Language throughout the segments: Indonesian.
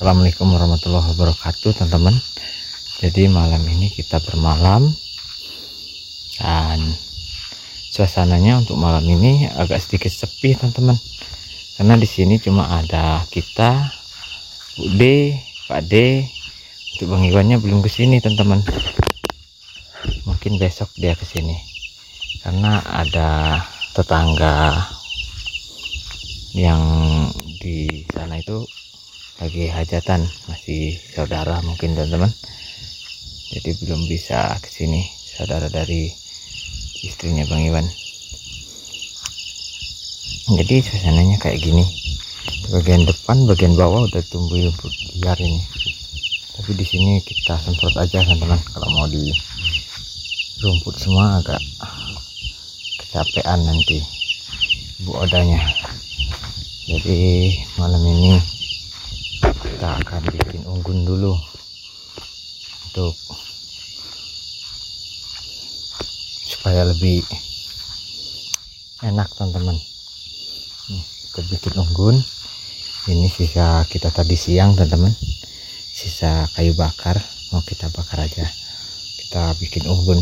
Assalamualaikum warahmatullahi wabarakatuh teman-teman. Jadi malam ini kita bermalam dan suasananya untuk malam ini agak sedikit sepi teman-teman, karena di sini cuma ada kita, Bu D, Pak D. Untuk Bang Iwannya belum kesini teman-teman. Mungkin besok dia kesini karena ada tetangga yang di sana itu lagi hajatan, masih saudara mungkin teman-teman, jadi belum bisa kesini, saudara dari istrinya Bang Iwan. Jadi suasananya kayak gini, bagian depan bagian bawah udah tumbuh rumput liar ini, tapi di sini kita semprot aja teman-teman. Kalau mau di rumput semua agak kecapean nanti Bu Odanya. Jadi malam ini kita akan bikin unggun dulu untuk supaya lebih enak teman-teman. Kita bikin unggun. Ini sisa kita tadi siang teman-teman, sisa kayu bakar mau kita bakar aja, kita bikin unggun.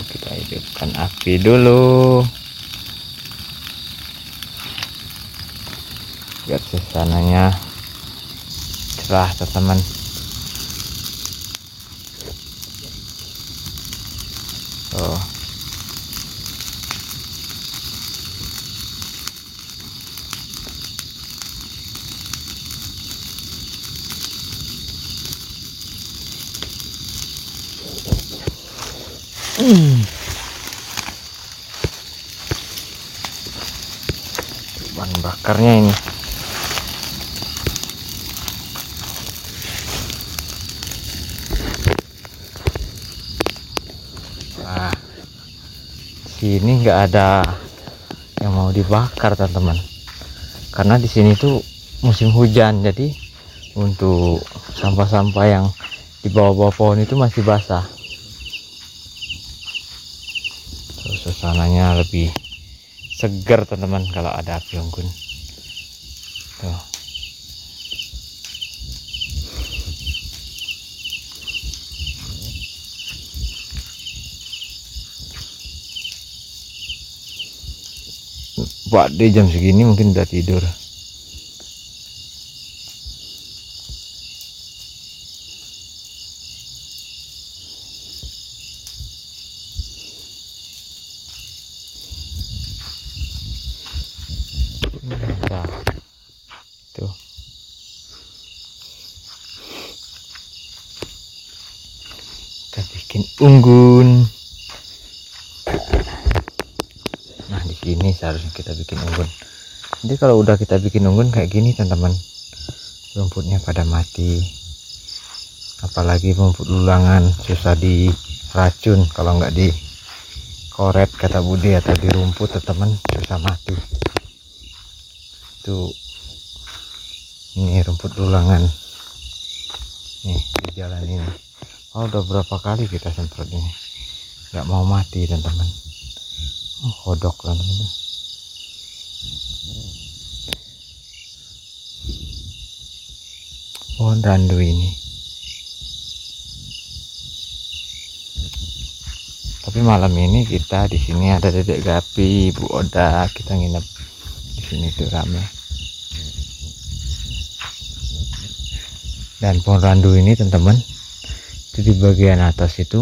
Kita hidupkan api dulu biar suasananya cerah teman-teman. Bahan bakarnya ini sini nggak ada yang mau dibakar teman-teman, karena di sini tuh musim hujan, jadi untuk sampah-sampah yang di bawah-bawah pohon itu masih basah. Suasananya lebih segar teman-teman kalau ada api unggun tuh. Pak D jam segini mungkin udah tidur. Nah, tuh kita bikin unggun. Nah di sini seharusnya kita bikin unggun. Jadi kalau udah kita bikin unggun kayak gini teman-teman, rumputnya pada mati, apalagi rumput lulangan susah racun kalau nggak dikoret kata Budi, atau di rumput teman susah mati. Itu ini rumput lulangan nih di jalan ini. Udah berapa kali kita semprot ini, nggak mau mati teman-teman. Kodok teman-teman. Pohon randu ini. Tapi malam ini kita di sini ada Dedek Gapi, Bu Oda, kita nginep di sini tuh rame. Dan pohon randu ini teman-teman, itu di bagian atas itu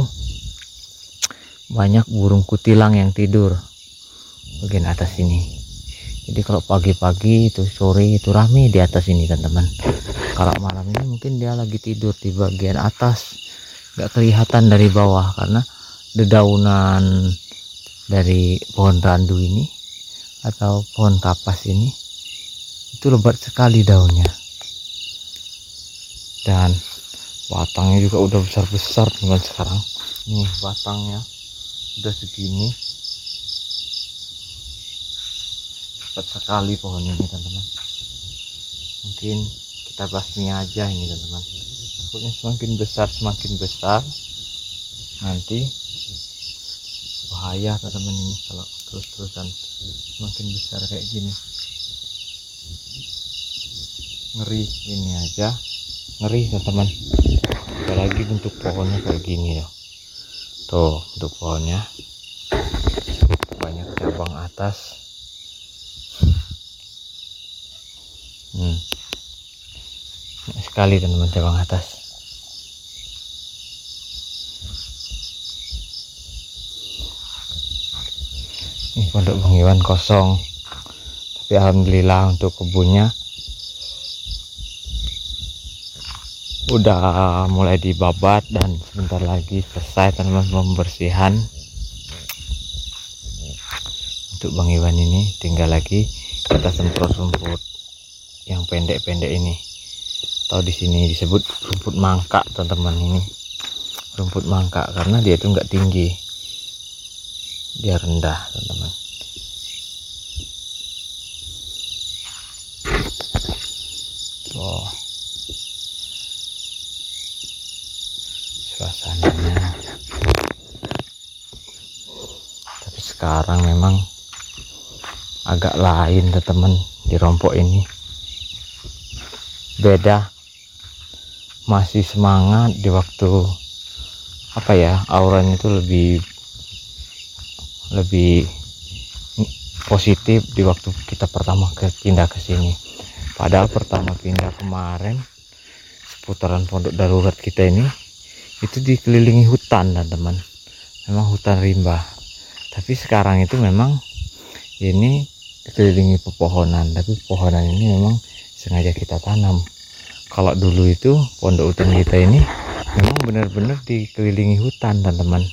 banyak burung kutilang yang tidur bagian atas ini. Jadi kalau pagi-pagi itu, sore itu rame di atas ini teman-teman. Kalau malam ini mungkin dia lagi tidur di bagian atas, nggak kelihatan dari bawah karena dedaunan dari pohon randu ini atau pohon kapas ini itu lebat sekali daunnya, dan batangnya juga udah besar-besar teman. Sekarang nih batangnya udah segini, cepat sekali pohon ini teman-teman. Mungkin kita basmi aja ini teman-teman, takutnya semakin besar nanti bahaya teman-teman ini kalau terus-terusan semakin besar kayak gini. Ngeri ini aja, ngeri teman-teman, apalagi bentuk pohonnya kayak gini ya. Tuh bentuk pohonnya banyak cabang atas. Banyak sekali teman-teman cabang atas. Ini pondok Bang Iwan kosong, tapi alhamdulillah untuk kebunnya udah mulai dibabat dan sebentar lagi selesai teman-teman pembersihan. Untuk Bang Iwan ini tinggal lagi kita semprot rumput yang pendek-pendek ini, atau di sini disebut rumput mangka teman-teman. Ini rumput mangka karena dia itu nggak tinggi, dia rendah teman-teman. Suasananya. Tapi sekarang memang agak lain teman-teman di Rompok ini. Beda, masih semangat di waktu apa ya, auranya itu lebih positif di waktu kita pertama pindah ke sini. Padahal pertama pindah kemarin seputaran pondok darurat kita ini itu dikelilingi hutan teman-teman, memang hutan rimba. Tapi sekarang itu memang ini dikelilingi pepohonan, tapi pepohonan ini memang sengaja kita tanam. Kalau dulu itu pondok hutan kita ini memang benar-benar dikelilingi hutan teman-teman,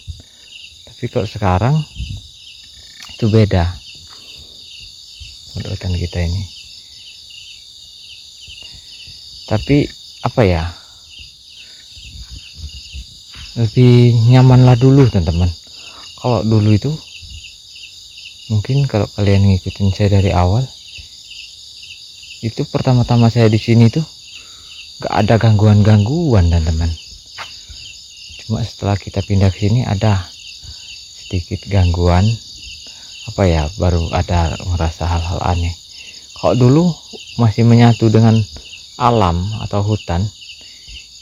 tapi kalau sekarang itu beda pondok hutan kita ini. Tapi apa ya, lebih nyaman lah dulu teman-teman. Kalau dulu itu mungkin kalau kalian ngikutin saya dari awal, itu pertama-tama saya di sini tuh gak ada gangguan-gangguan teman-teman. Cuma setelah kita pindah ke sini ada sedikit gangguan, apa ya, baru ada merasa hal-hal aneh. Kalau dulu masih menyatu dengan alam atau hutan,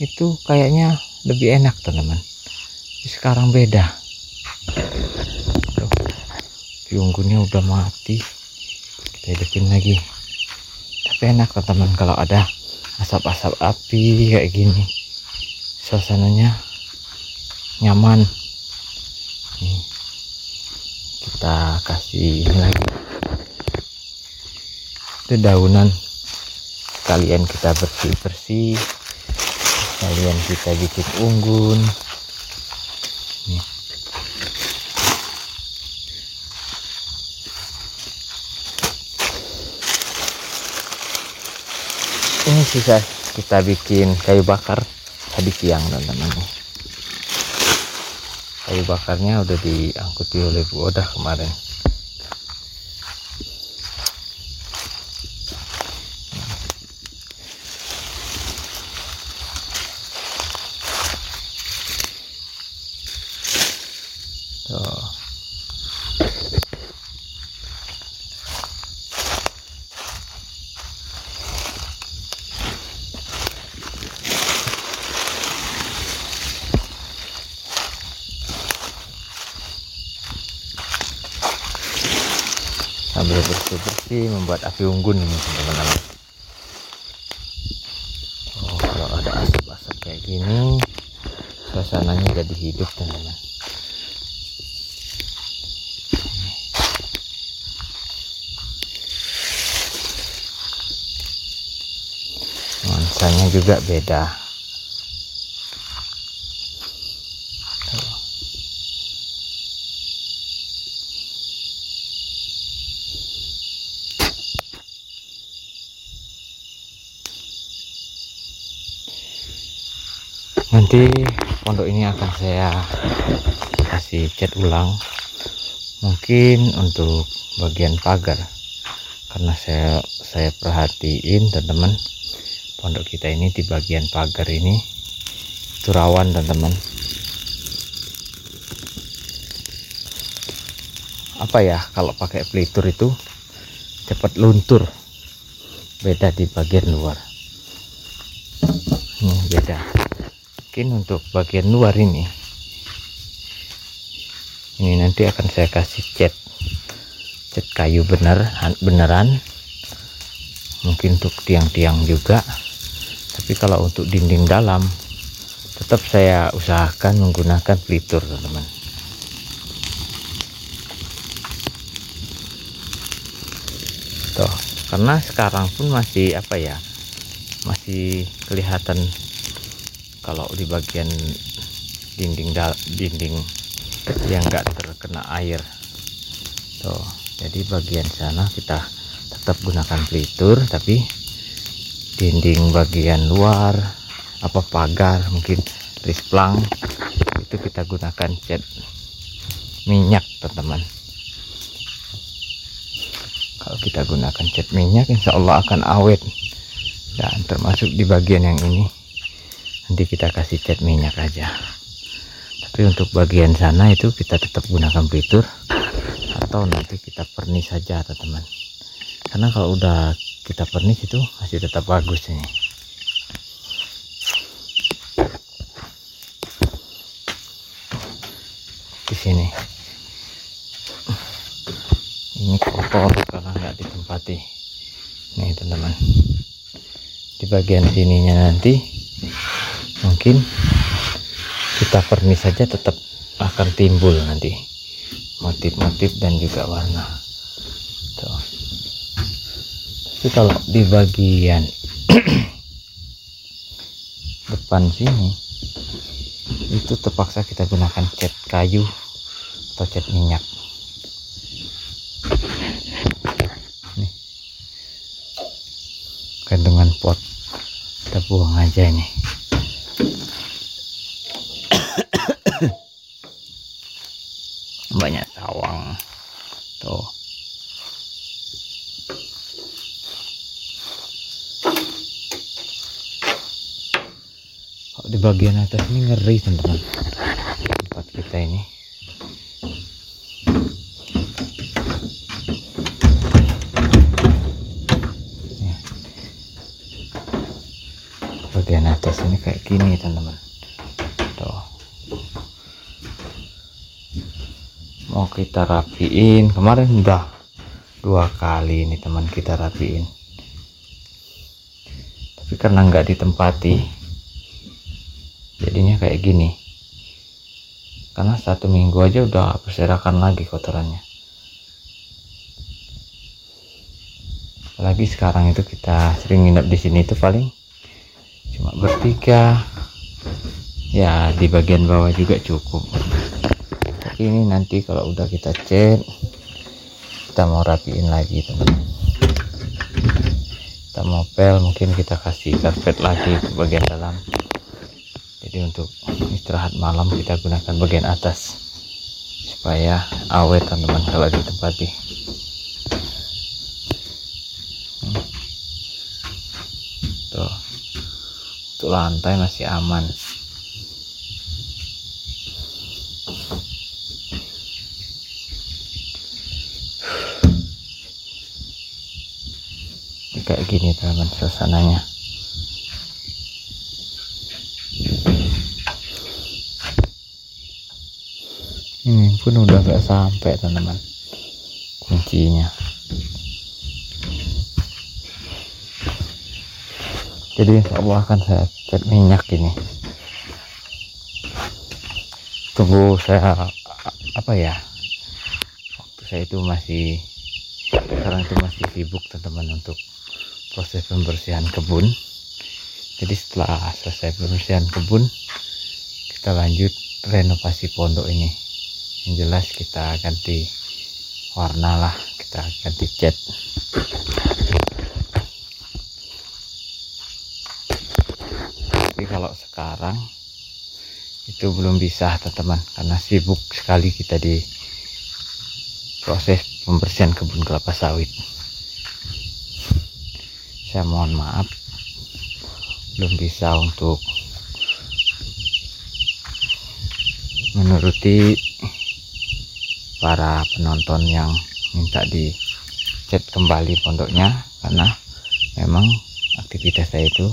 itu kayaknya lebih enak teman-teman. Sekarang beda. Unggunnya udah mati, kita hidupin lagi. Tapi enak teman-teman kalau ada asap-asap api kayak gini, suasananya nyaman. Nih, kita kasih ini lagi dedaunan, sekalian kita bersih-bersih, sekalian kita bikin unggun. Nih. Ini sisa kita bikin kayu bakar tadi siang teman-teman. kayu bakarnya udah diangkuti oleh Bu Odah kemarin. Tuh. Sambil bersih-bersih membuat api unggun ini teman-teman. Oh, kalau ada asap-asap kayak gini suasananya jadi hidup teman-teman. Nuansanya juga beda. Nanti pondok ini akan saya kasih cat ulang, mungkin untuk bagian pagar, karena saya perhatiin teman-teman, pondok kita ini di bagian pagar ini itu rawan teman-teman. Apa ya, kalau pakai pelitur itu cepat luntur, beda di bagian luar. Beda. Mungkin untuk bagian luar ini nanti akan saya kasih cat kayu beneran, mungkin untuk tiang-tiang juga. Tapi kalau untuk dinding dalam tetap saya usahakan menggunakan pelitur teman-teman. Tuh, karena sekarang pun masih masih kelihatan kalau di bagian dinding yang enggak terkena air. Tuh, jadi bagian sana kita tetap gunakan pelitur, tapi dinding bagian luar pagar, mungkin risplang, itu kita gunakan cat minyak teman-teman. Kalau kita gunakan cat minyak insya Allah akan awet. Dan termasuk di bagian yang ini nanti kita kasih cat minyak aja. Tapi untuk bagian sana itu kita tetap gunakan pelitur, atau nanti kita pernis saja teman-teman. Karena kalau udah kita pernis itu masih tetap bagus ini. Di sini ini kotor karena nggak ditempati. Nih teman-teman, di bagian sininya nanti mungkin kita pernis saja, tetap akan timbul nanti motif-motif dan juga warna. Tuh. Tapi kalau di bagian depan sini itu terpaksa kita gunakan cat kayu atau cat minyak. Nih, gantungan pot kita buang aja ini. Banyak sawang tuh. Kalau di bagian atas ini ngeri teman-teman, tempat kita ini. Ya. Bagian atas ini kayak gini teman-teman. Tuh. Mau kita rapiin, kemarin udah 2 kali ini teman kita rapiin, tapi karena nggak ditempati jadinya kayak gini. Karena 1 minggu aja udah berserakan lagi kotorannya. Apalagi sekarang itu kita sering nginep di sini itu paling cuma bertiga ya, di bagian bawah juga cukup. Ini nanti kalau udah kita cat, kita mau rapiin lagi teman-teman, kita mau pel, mungkin kita kasih karpet lagi ke bagian dalam. Jadi untuk istirahat malam kita gunakan bagian atas. supaya awet teman-teman kalau ditempati. Tuh, untuk lantai masih aman. Kayak gini teman suasananya. Ini pun udah gak sampai teman-teman kuncinya. Jadi insya Allah akan saya cat minyak ini. Tunggu saya apa ya, waktu saya itu masih, sekarang itu masih sibuk teman-teman untuk proses pembersihan kebun. Jadi setelah selesai pembersihan kebun, kita lanjut renovasi pondok ini. Yang jelas kita ganti warna lah, kita ganti cat. Tapi kalau sekarang itu belum bisa teman-teman, karena sibuk sekali kita di proses pembersihan kebun kelapa sawit. Saya mohon maaf belum bisa untuk menuruti para penonton yang minta dicat kembali pondoknya, karena memang aktivitas saya itu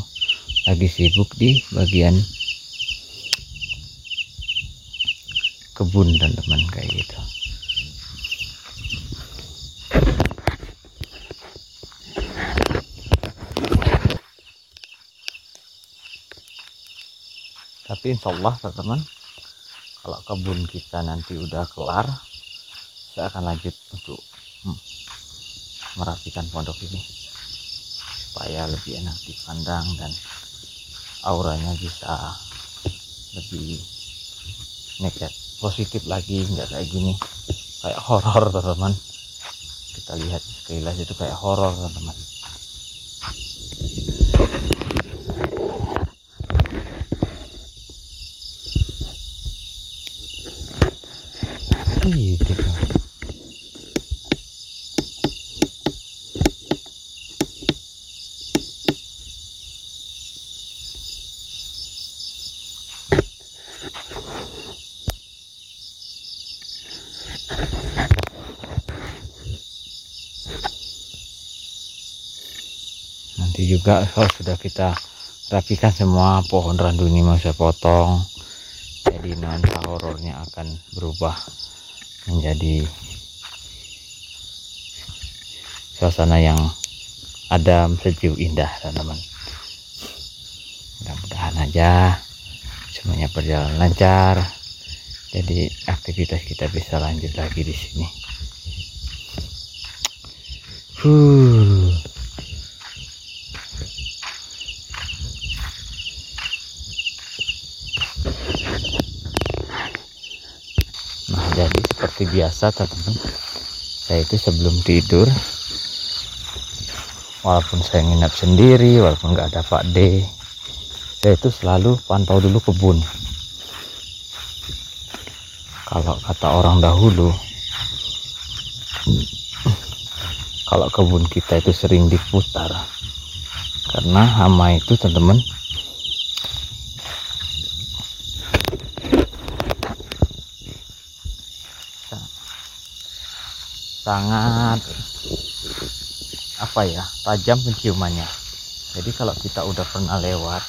lagi sibuk di bagian kebun teman-teman kayak gitu. Tapi insya Allah teman-teman, kalau kebun kita nanti udah kelar, saya akan lanjut untuk merapikan pondok ini supaya lebih enak dipandang dan auranya bisa lebih negatif, positif lagi, nggak kayak gini kayak horor teman-teman. Kita lihat sekilas itu kayak horor teman-teman. Gitu. Nanti juga kalau sudah kita rapikan semua, pohon randu ini mau saya potong, jadi nuansa horornya akan berubah menjadi suasana yang adem, sejuk, indah teman-teman. Mudah-mudahan aja semuanya berjalan lancar, jadi aktivitas kita bisa lanjut lagi di sini. Nah, jadi seperti biasa teman-teman, saya itu sebelum tidur, walaupun saya nginap sendiri, walaupun nggak ada Pak D, saya itu selalu pantau dulu kebun. Kalau kata orang dahulu, kalau kebun kita itu sering diputar, karena hama itu teman-teman sangat tajam penciumannya. Jadi kalau kita udah pernah lewat,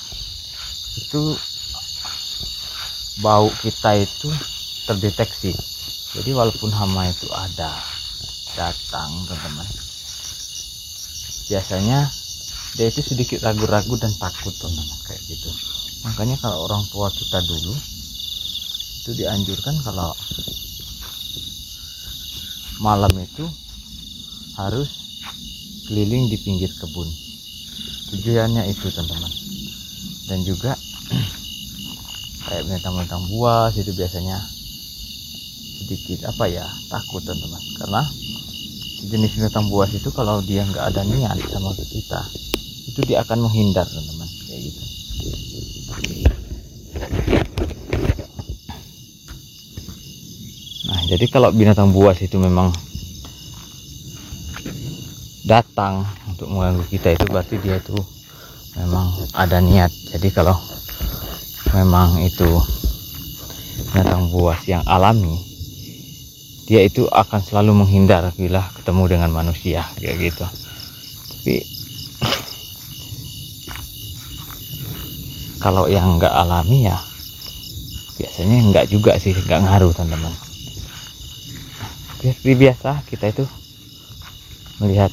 itu bau kita itu terdeteksi. Jadi walaupun hama itu ada datang teman-teman, biasanya dia itu sedikit ragu-ragu dan takut teman-teman kayak gitu. Makanya kalau orang tua kita dulu itu dianjurkan kalau malam itu harus keliling di pinggir kebun. Tujuannya itu teman-teman. Dan juga kayak binatang-binatang buas itu biasanya sedikit takut teman-teman, karena jenis binatang buas itu kalau dia nggak ada niat sama kita, itu dia akan menghindar teman-teman kayak gitu. Nah jadi kalau binatang buas itu memang datang untuk mengganggu kita, itu berarti dia itu memang ada niat. Jadi kalau memang itu binatang buas yang alami, dia itu akan selalu menghindar bila ketemu dengan manusia kayak gitu. Tapi kalau yang enggak alami ya biasanya enggak juga sih, enggak ngaruh teman-teman. Seperti biasa kita itu melihat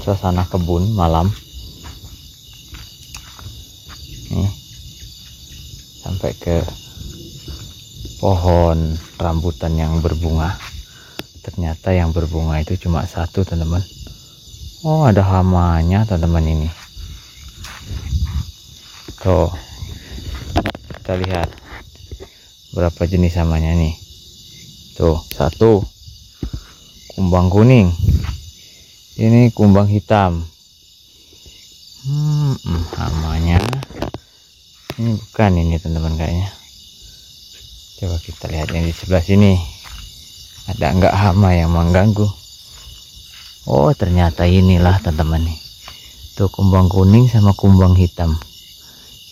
suasana kebun malam nih, sampai ke pohon rambutan yang berbunga. Ternyata yang berbunga itu cuma satu teman-teman. Oh, ada hamanya teman-teman ini. Tuh, kita lihat berapa jenis hamanya nih. Tuh, satu kumbang kuning, ini kumbang hitam. Hamanya ini bukan ini teman-teman kayaknya. Coba kita lihat yang di sebelah sini, ada enggak hama yang mengganggu? Oh, ternyata inilah teman-teman nih. Tuh kumbang kuning sama kumbang hitam.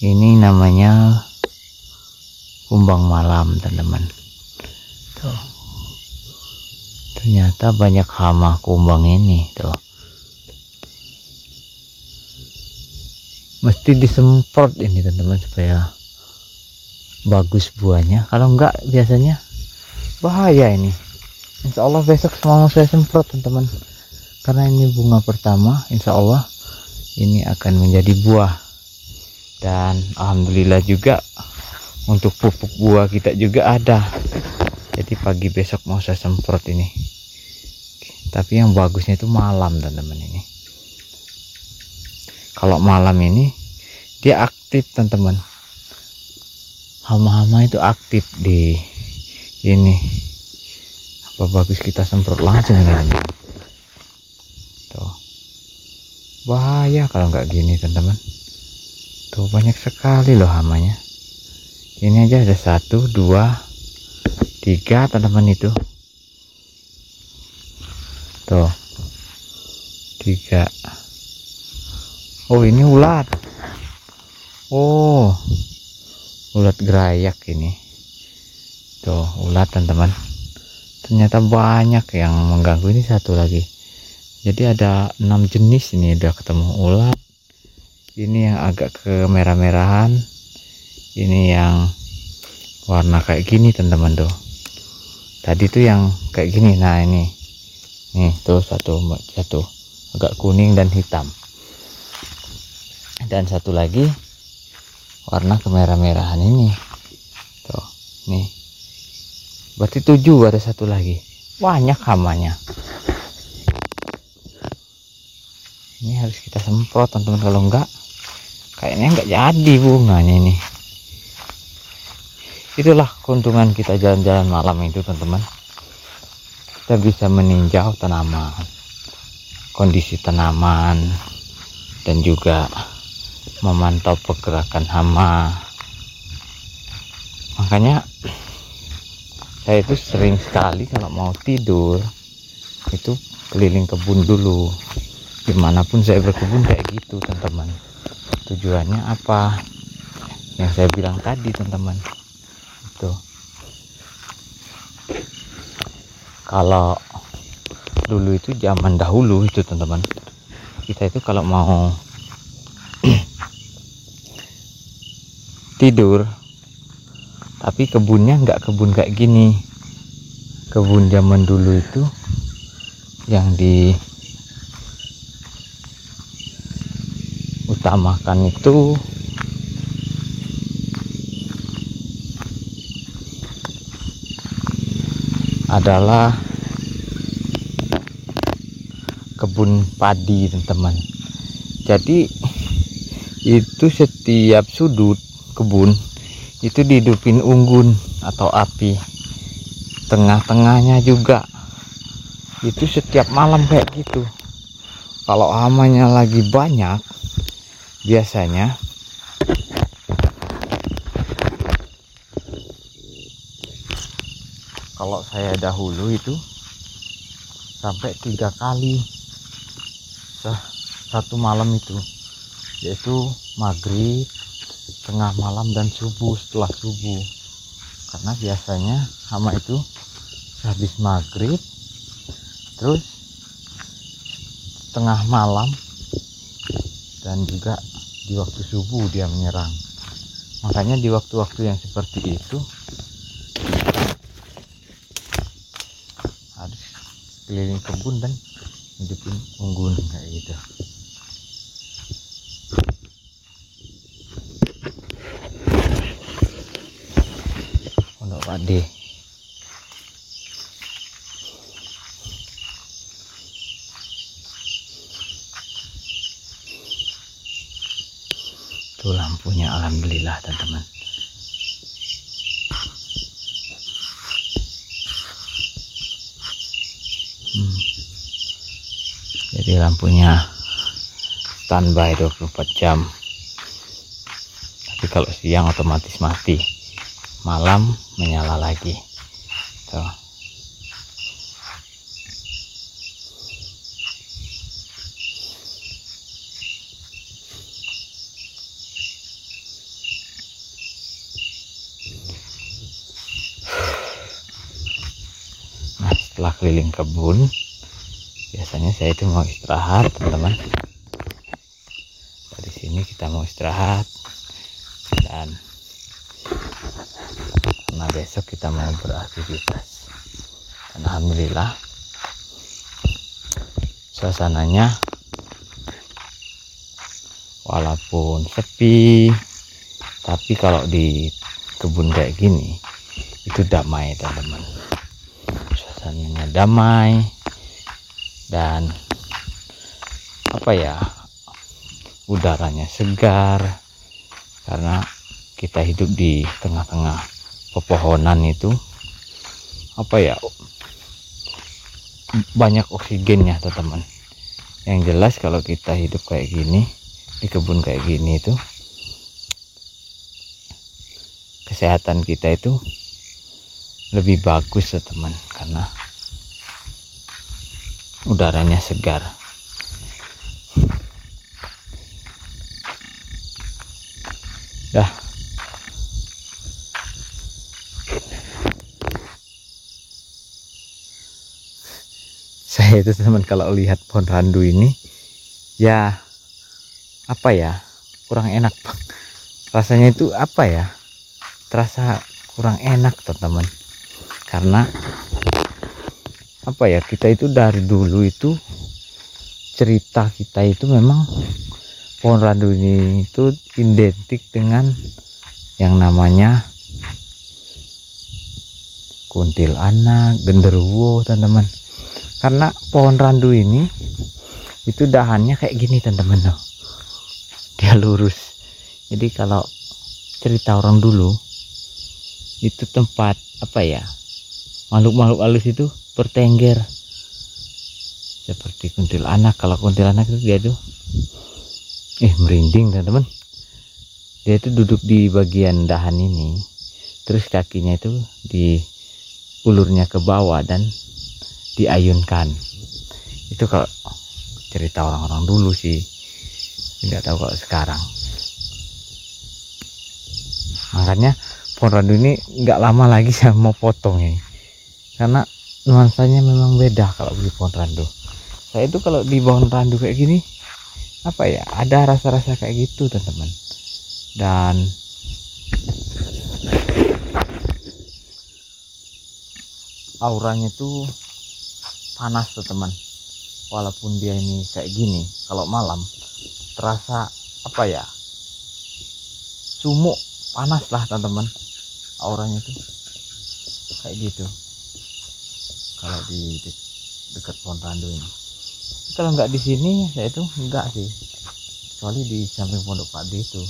Ini namanya kumbang malam teman-teman. Tuh, ternyata banyak hama kumbang ini. Tuh, mesti disemprot ini teman-teman supaya bagus buahnya. Kalau enggak biasanya bahaya ini. Insya Allah besok mau saya semprot teman-teman, karena ini bunga pertama. Insya Allah ini akan menjadi buah, dan alhamdulillah juga untuk pupuk buah kita juga ada. Jadi pagi besok mau saya semprot ini. Tapi yang bagusnya itu malam teman-teman ini. Kalau malam ini dia aktif teman-teman. Hama-hama itu aktif di ini. Apa bagus kita semprot langsung ini teman-teman. Tuh, bahaya kalau nggak gini teman-teman. Tuh banyak sekali loh hamanya. Ini aja ada 1, 2, 3 teman-teman itu. Tuh 3. Oh, ini ulat. Oh, ulat gerayak ini. Tuh ulat teman-teman. Ternyata banyak yang mengganggu. Ini satu lagi. Jadi ada 6 jenis ini udah ketemu ulat. Ini yang agak kemerah-merahan. Ini yang warna kayak gini teman-teman tuh. Tadi tuh yang kayak gini. Nah ini. Nih tuh satu agak kuning dan hitam. Dan satu lagi warna kemerah-merahan ini. Tuh, nih. Berarti 7, ada satu lagi. Banyak hamanya. Ini harus kita semprot teman-teman, kalau enggak kayaknya enggak jadi bunganya ini. Itulah keuntungan kita jalan-jalan malam itu teman-teman. Kita bisa meninjau tanaman, kondisi tanaman, dan juga memantau pergerakan hama. Makanya saya itu sering sekali kalau mau tidur itu keliling kebun dulu. Dimanapun saya berkebun kayak gitu teman-teman. Tujuannya apa? Yang saya bilang tadi teman-teman. Itu kalau dulu itu zaman dahulu itu teman-teman, kita itu kalau mau tidur, tapi kebunnya nggak kebun kayak gini. Kebun zaman dulu itu yang diutamakan itu adalah kebun padi teman-teman. Jadi itu setiap sudut kebun itu dihidupin unggun atau api. Tengah-tengahnya juga itu setiap malam kayak gitu. Kalau hamanya lagi banyak, biasanya Kalau saya dahulu itu sampai 3 kali satu malam itu, yaitu maghrib, tengah malam, dan subuh. Setelah subuh, karena biasanya hama itu habis maghrib, terus tengah malam, dan juga di waktu subuh dia menyerang. Makanya di waktu-waktu yang seperti itu harus keliling kebun dan hidupin unggun kayak gitu. Pondok Pade. Tuh lampunya, alhamdulillah teman-teman. Jadi lampunya standby 24 jam. Tapi kalau siang otomatis mati, malam menyala lagi. Tuh. Nah, setelah keliling kebun, biasanya saya itu mau istirahat, teman-teman. Dari sini kita mau istirahat, dan karena besok kita mau beraktivitas. Dan alhamdulillah suasananya walaupun sepi, tapi kalau di kebun kayak gini itu damai, teman-teman. Suasananya damai, dan apa ya, udaranya segar, karena kita hidup di tengah-tengah pepohonan itu, apa ya, banyak oksigennya, teman-teman. Yang jelas kalau kita hidup kayak gini di kebun kayak gini itu, kesehatan kita itu lebih bagus, teman, karena udaranya segar. Dah. Saya itu, teman, kalau lihat pohon randu ini, ya apa ya, kurang enak, Bang. Rasanya itu apa ya, terasa kurang enak, teman-teman. Karena apa ya, kita itu dari dulu itu cerita kita itu memang pohon randu ini itu identik dengan yang namanya kuntilanak, genderuwo, teman-teman. Karena pohon randu ini itu dahannya kayak gini, teman-teman. Dia lurus. Jadi kalau cerita orang dulu itu tempat apa ya, makhluk-makhluk halus itu bertengger seperti kuntilanak. Kalau kuntilanak itu dia tuh merinding, teman-teman. Dia itu duduk di bagian dahan ini, terus kakinya itu diulurnya ke bawah dan diayunkan. Itu kalau cerita orang-orang dulu sih, nggak tahu kalau sekarang. Makanya pohon randu ini nggak lama lagi saya mau potong ini, karena nuansanya memang beda kalau di pohon randu. Saya itu kalau di pohon randu kayak gini, apa ya, ada rasa-rasa kayak gitu, teman-teman. Dan auranya tuh panas, teman-teman. Walaupun dia ini kayak gini, kalau malam terasa apa ya, sumuk, panas lah, teman-teman. Auranya tuh kayak gitu kalau di dekat pohon randu ini. Kalau nggak di sini, saya itu enggak sih, kecuali di samping Pondok Pade itu.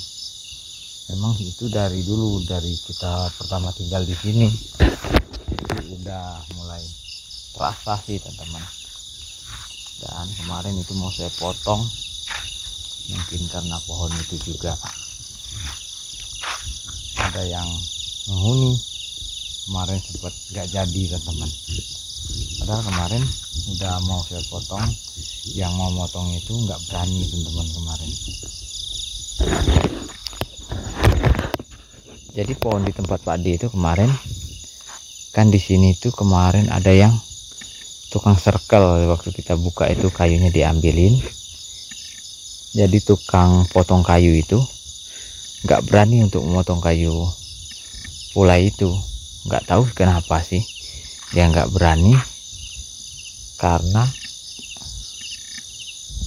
Memang itu dari dulu, dari kita pertama tinggal di sini itu udah mulai terasa sih, teman-teman. Dan kemarin itu mau saya potong, mungkin karena pohon itu juga ada yang menghuni, kemarin sempat nggak jadi teman-teman. Padahal kemarin udah mau saya potong, yang mau motong itu nggak berani teman-teman kemarin. Jadi pohon di tempat Pak D itu kemarin kan, di sini tuh kemarin ada yang tukang circle, waktu kita buka itu kayunya diambilin. Jadi tukang potong kayu itu nggak berani untuk memotong kayu pula itu. Nggak tahu kenapa sih dia nggak berani, karena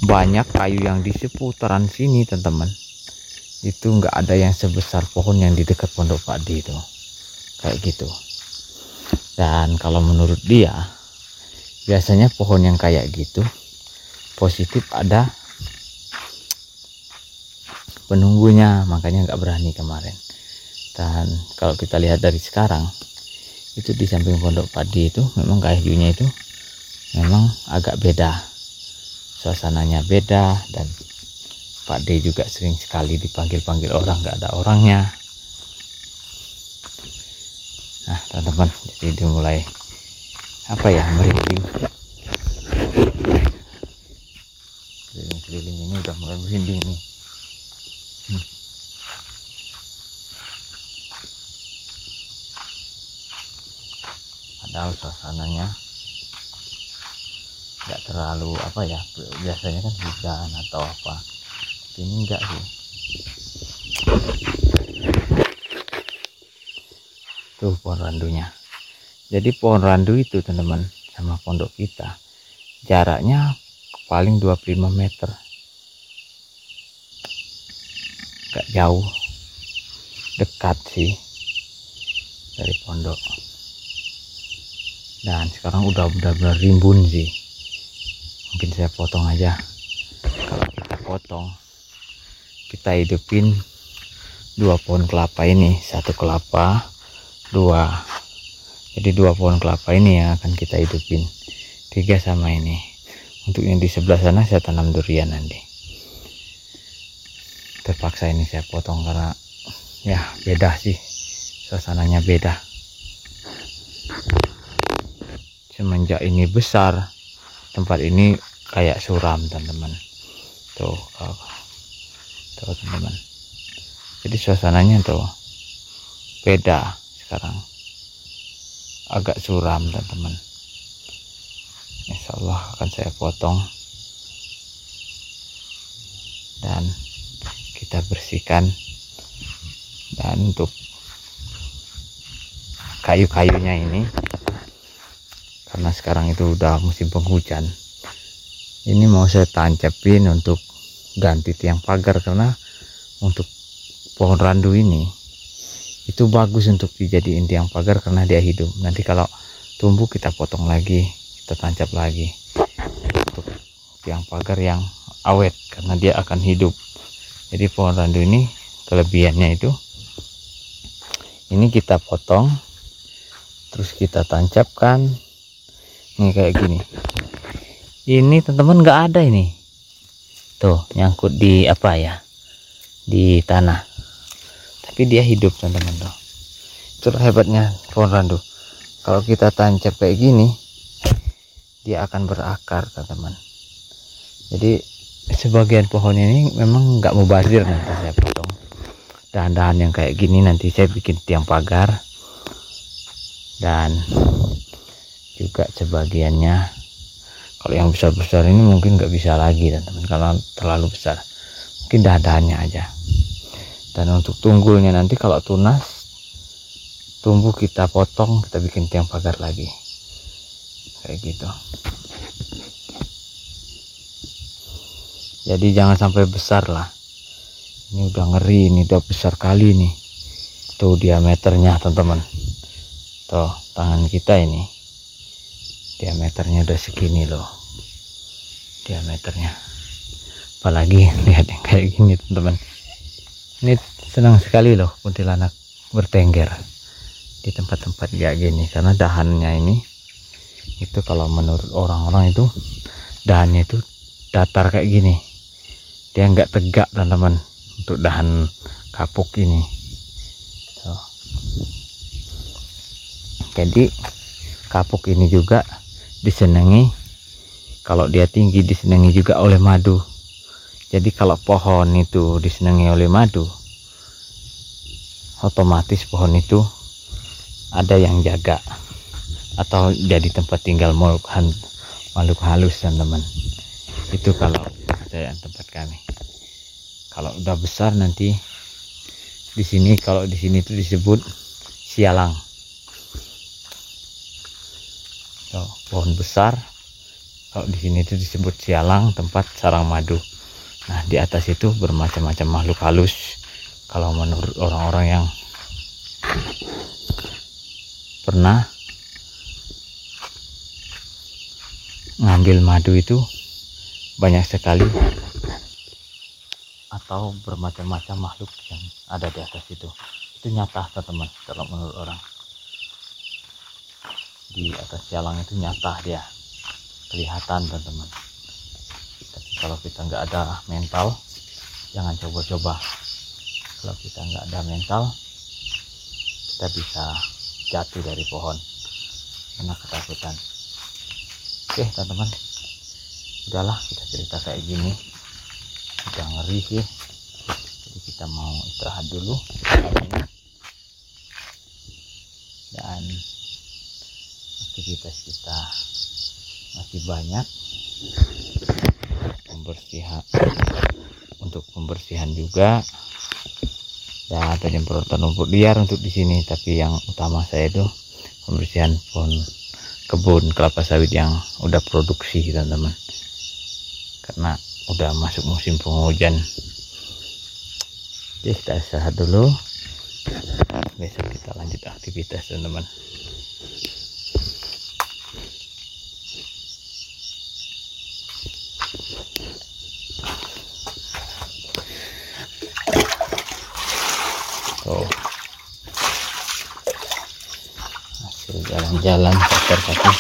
banyak kayu yang di seputaran sini teman-teman itu nggak ada yang sebesar pohon yang di dekat pondok Pak D itu, kayak gitu. Dan kalau menurut dia, biasanya pohon yang kayak gitu positif ada penunggunya, makanya nggak berani kemarin. Dan kalau kita lihat dari sekarang, itu di samping pondok Pak D itu memang kayunya itu memang agak beda, suasananya beda. Dan Pak D juga sering sekali dipanggil-panggil orang, nggak ada orangnya. Nah teman-teman, jadi dimulai apa ya, merinding. Keliling-keliling ini udah mulai merinding nih. Padahal suasananya nggak terlalu apa ya, biasanya kan hujan atau apa, ini enggak sih. Tuh pohon randunya. Jadi pohon randu itu teman-teman sama pondok kita jaraknya paling 25 meter, nggak jauh, dekat sih dari pondok. Dan sekarang udah benar-benar rimbun sih. Mungkin saya potong aja. Kalau kita potong, kita hidupin 2 pohon kelapa ini, 1 kelapa 2, jadi 2 pohon kelapa ini yang akan kita hidupin, 3 sama ini. Untuk yang di sebelah sana saya tanam durian nanti. Terpaksa ini saya potong karena ya beda sih, suasananya beda. Semenjak ini besar, tempat ini kayak suram teman-teman. Tuh teman-teman, jadi suasananya tuh beda sekarang, agak suram teman-teman. Insya Allah akan saya potong dan kita bersihkan. Dan untuk kayu-kayunya ini, karena sekarang itu udah musim penghujan, ini mau saya tancapin untuk ganti tiang pagar. Karena untuk pohon randu ini itu bagus untuk dijadiin tiang pagar karena dia hidup. Nanti kalau tumbuh kita potong lagi, kita tancap lagi untuk tiang pagar yang awet, karena dia akan hidup. Jadi pohon randu ini kelebihannya itu, ini kita potong terus kita tancapkan. Ini kayak gini. Ini teman-teman nggak ada ini. Tuh nyangkut di apa ya, di tanah. Tapi dia hidup teman-teman tuh. Itulah hebatnya pohon randu. Kalau kita tancap kayak gini, dia akan berakar teman-teman. Jadi sebagian pohon ini memang nggak mubazir, nanti saya potong. Dahan-dahan yang kayak gini nanti saya bikin tiang pagar. Dan juga sebagiannya, kalau yang besar-besar ini mungkin nggak bisa lagi teman-teman, kalau terlalu besar mungkin dahan-dahannya aja. Dan untuk tunggulnya nanti kalau tunas tumbuh kita potong, kita bikin tiang pagar lagi kayak gitu. Jadi jangan sampai besar lah, ini udah ngeri, ini udah besar kali nih. Tuh diameternya teman-teman, tuh tangan kita ini diameternya udah segini loh, diameternya. Apalagi lihat yang kayak gini teman-teman, ini senang sekali loh kuntilanak bertengger di tempat-tempat kayak gini, karena dahannya ini itu kalau menurut orang-orang itu dahannya itu datar kayak gini, dia nggak tegak teman-teman untuk dahan kapuk ini. Tuh. Jadi kapuk ini juga disenangi, kalau dia tinggi disenangi juga oleh madu. Jadi kalau pohon itu disenangi oleh madu, otomatis pohon itu ada yang jaga atau jadi tempat tinggal makhluk halus, teman-teman. Itu kalau kepercayaan tempat kami. Kalau udah besar nanti di sini, kalau di sini itu disebut sialang. So, pohon besar, kalau di sini itu disebut sialang, tempat sarang madu. Nah, di atas itu bermacam-macam makhluk halus. Kalau menurut orang-orang yang pernah ngambil madu itu banyak sekali, atau bermacam-macam makhluk yang ada di atas itu nyata, teman-teman. Kalau menurut orang, di atas sialang itu nyata, dia kelihatan, teman-teman. Tapi kalau kita nggak ada mental, jangan coba-coba. Kalau kita nggak ada mental, kita bisa jatuh dari pohon karena ketakutan. Oke, teman-teman, udahlah, kita cerita kayak gini udah ngeri sih. Jadi kita mau istirahat dulu dan aktivitas kita masih banyak. Untuk pembersihan juga, dan penyemprotan rumput liar untuk di sini. Tapi yang utama saya itu pembersihan pohon kebun kelapa sawit yang udah produksi, teman-teman, karena udah masuk musim penghujan. Oke, kita istirahat dulu, besok kita lanjut aktivitas, teman-teman. Tuh, hasil jalan-jalan kotor-kotor.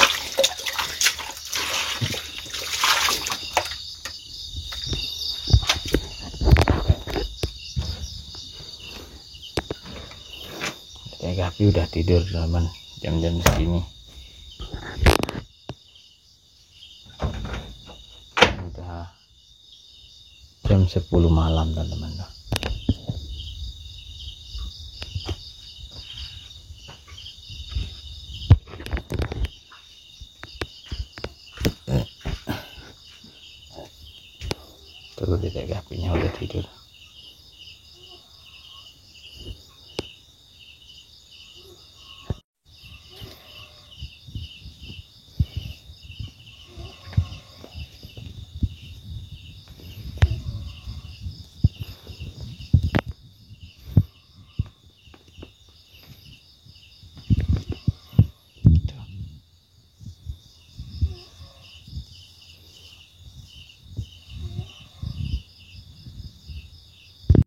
Gapi udah tidur, teman, jam-jam segini. Udah jam 10 malam, teman-teman. Tuh, Dedek Gapinya udah tidur.